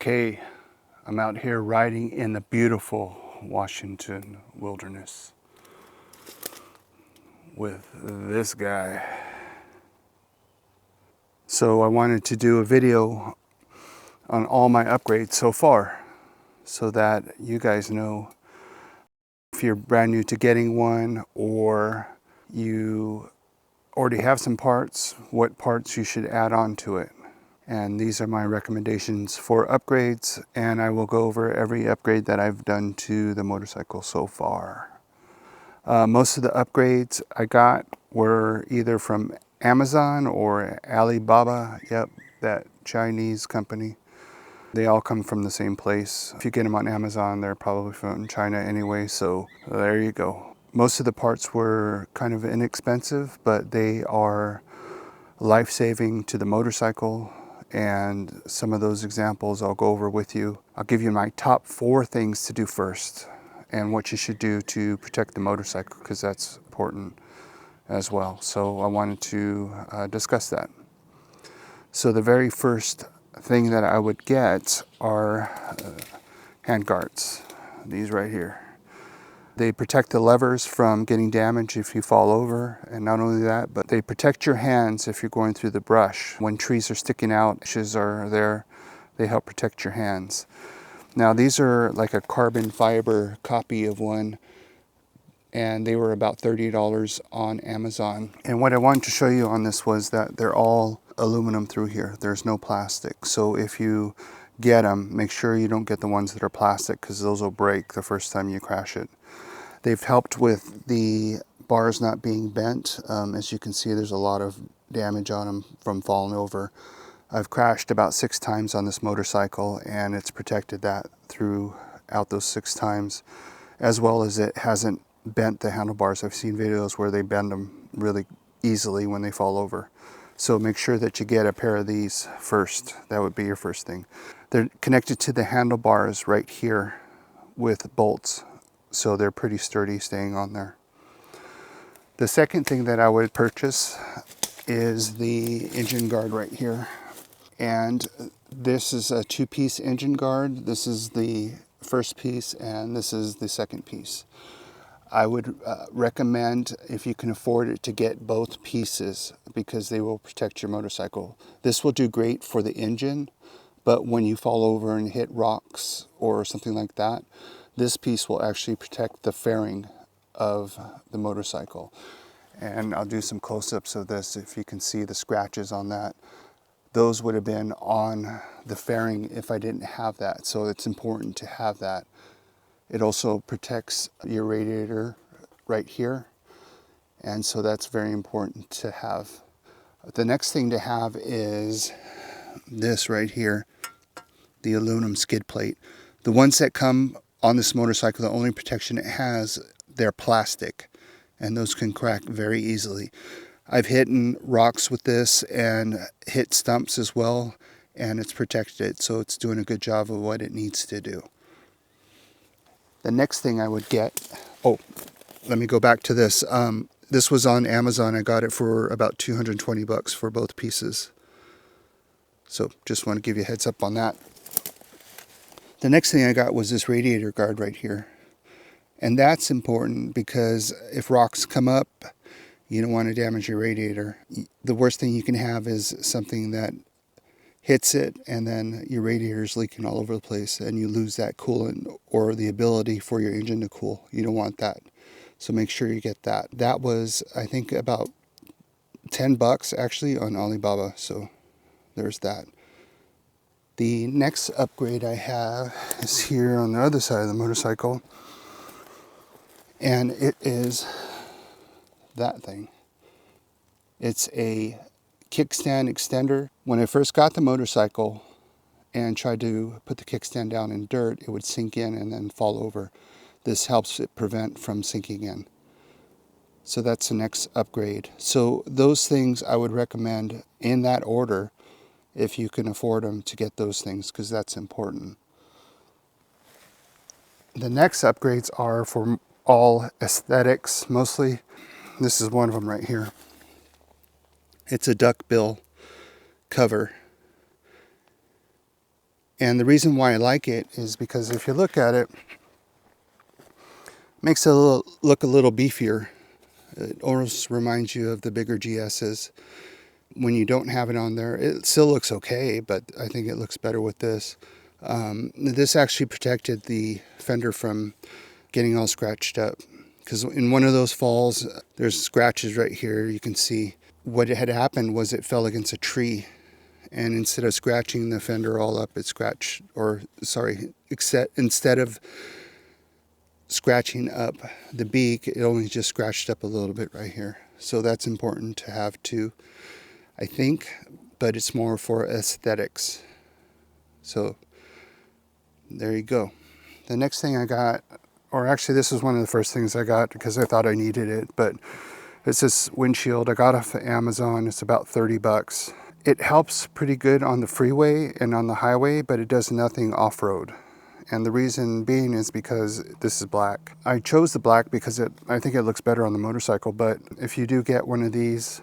Okay, I'm out here riding in the beautiful Washington wilderness with this guy. So I wanted to do a video on all my upgrades so far so that you guys know if you're brand new to getting one or you already have some parts, what parts you should add on to it. And these are my recommendations for upgrades, and I will go over every upgrade that I've done to the motorcycle so far. Most of the upgrades I got were either from Amazon or Alibaba, yep, that Chinese company. They all come from the same place. If you get them on Amazon, they're probably from China anyway, so there you go. Most of the parts were kind of inexpensive, but they are life-saving to the motorcycle. And some of those examples I'll go over with you. I'll give you my top 4 things to do first and what you should do to protect the motorcycle, because that's important as well. So I wanted to discuss that. So the very first thing that I would get are hand guards, these right here. They protect the levers from getting damaged if you fall over, and not only that, but they protect your hands if you're going through the brush. When trees are sticking out, bushes are there, they help protect your hands. Now these are like a carbon fiber copy of one, and they were about $30 on Amazon. And what I wanted to show you on this was that they're all aluminum through here. There's no plastic. So if you get them, make sure you don't get the ones that are plastic, because those will break the first time you crash it. They've helped with the bars not being bent. As you can see, there's a lot of damage on them from falling over. I've crashed about 6 times on this motorcycle, and it's protected that throughout those 6 times, as well as it hasn't bent the handlebars. I've seen videos where they bend them really easily when they fall over. So make sure that you get a pair of these first. That would be your first thing. They're connected to the handlebars right here with bolts, so they're pretty sturdy staying on there. The second thing that I would purchase is the engine guard right here. And this is a 2-piece engine guard. This is the first piece and this is the second piece. I would recommend, if you can afford it, to get both pieces, because they will protect your motorcycle. This will do great for the engine, but when you fall over and hit rocks or something like that, this piece will actually protect the fairing of the motorcycle. And I'll do some close-ups of this if you can see the scratches on that. Those would have been on the fairing if I didn't have that, so it's important to have that. It also protects your radiator right here, and so that's very important to have. The next thing to have is this right here, the aluminum skid plate. The ones that come on this motorcycle, the only protection it has, they're plastic, and those can crack very easily. I've hit rocks with this and hit stumps as well, and it's protected, so it's doing a good job of what it needs to do. The next thing I would get, oh, let me go back to this. This was on Amazon. I got it for about 220 bucks for both pieces. So just want to give you a heads up on that. The next thing I got was this radiator guard right here. And that's important because if rocks come up, you don't want to damage your radiator. The worst thing you can have is something that hits it and then your radiator is leaking all over the place and you lose that coolant or the ability for your engine to cool. You don't want that. So make sure you get that. That was, I think, about 10 bucks actually on Alibaba. So there's that. The next upgrade I have is here on the other side of the motorcycle, and it is that thing. It's a kickstand extender. When I first got the motorcycle and tried to put the kickstand down in dirt, it would sink in and then fall over. This helps it prevent from sinking in. So that's the next upgrade. So those things I would recommend in that order, if you can afford them, to get those things, because that's important. The next upgrades are for all aesthetics mostly. This is one of them right here. It's a duckbill cover. And the reason why I like it is because if you look at it, it makes it look a little beefier. It almost reminds you of the bigger GS's. When you don't have it on there, it still looks okay, but I think it looks better with this. This actually protected the fender from getting all scratched up, because in one of those falls, there's scratches right here. You can see what had happened was it fell against a tree, and instead of scratching the fender all up, it scratched, or sorry, instead of scratching up the beak, it only just scratched up a little bit right here. So that's important to have too, I think, but it's more for aesthetics. So there you go. The next thing I got, or actually this was one of the first things I got because I thought I needed it, but it's this windshield. I got off of Amazon. It's about 30 bucks. It helps pretty good on the freeway and on the highway, but it does nothing off-road. And the reason being is because this is black. I chose the black because I think it looks better on the motorcycle, but if you do get one of these,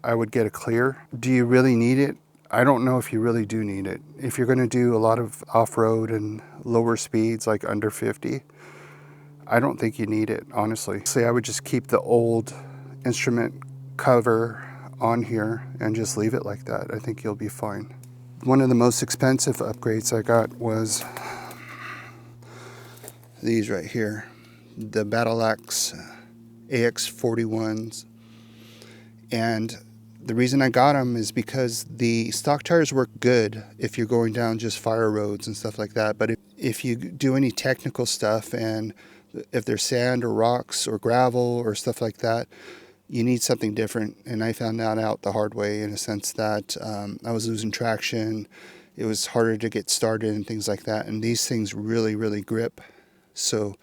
I would get a clear. Do you really need it? I don't know if you really do need it. If you're gonna do a lot of off-road and lower speeds, like under 50, I don't think you need it, honestly. So I would just keep the old instrument cover on here and just leave it like that. I think you'll be fine. One of the most expensive upgrades I got was these right here, the Battle Axe AX41s. And the reason I got them is because the stock tires work good if you're going down just fire roads and stuff like that. But if you do any technical stuff, and if there's sand or rocks or gravel or stuff like that, you need something different. And I found that out the hard way, in a sense that I was losing traction. It was harder to get started and things like that. And these things really, really grip. So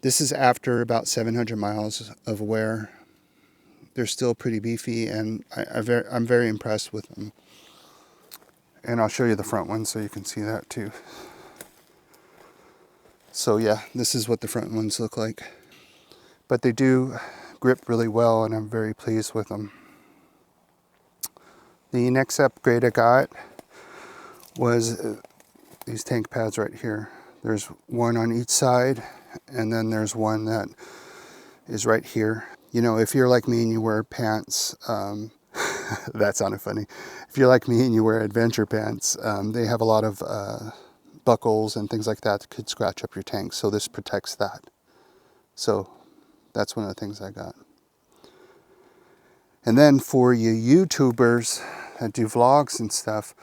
this is after about 700 miles of wear. They're still pretty beefy, and I'm very impressed with them. And I'll show you the front one so you can see that too. So yeah, this is what the front ones look like. But they do grip really well, and I'm very pleased with them. The next upgrade I got was these tank pads right here. There's one on each side, and then there's one that is right here. You know, if you're like me and you wear pants, that sounded funny. If you're like me and you wear adventure pants, they have a lot of buckles and things like that could scratch up your tank. So this protects that. So that's one of the things I got. And then for you YouTubers that do vlogs and stuff,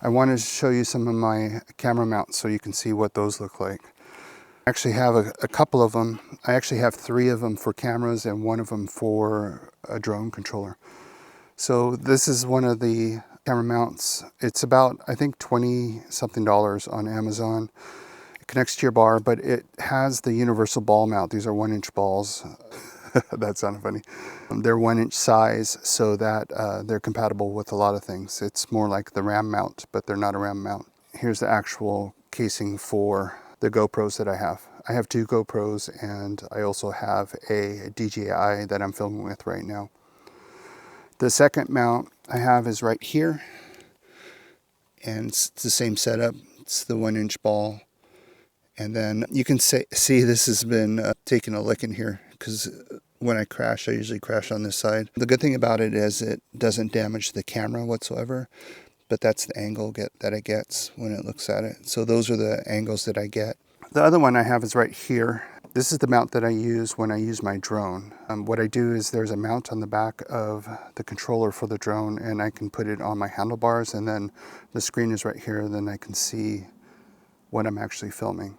I wanted to show you some of my camera mounts so you can see what those look like. I actually have a couple of them. I actually have 3 of them for cameras and 1 of them for a drone controller. So this is one of the camera mounts. It's about, I think, $20-something on Amazon. It connects to your bar, but it has the universal ball mount. These are 1-inch balls. That sounded funny. They're 1-inch size, so that they're compatible with a lot of things. It's more like the RAM mount, but they're not a RAM mount. Here's the actual casing for the GoPros that I have. I have 2 GoPros, and I also have a DJI that I'm filming with right now. The second mount I have is right here, and it's the same setup. It's the 1-inch ball. And then you can see this has been taking a licking here, because when I crash, I usually crash on this side. The good thing about it is it doesn't damage the camera whatsoever, but that's the angle that it gets when it looks at it. So those are the angles that I get. The other one I have is right here. This is the mount that I use when I use my drone. What I do is there's a mount on the back of the controller for the drone, and I can put it on my handlebars, and then the screen is right here, and then I can see what I'm actually filming.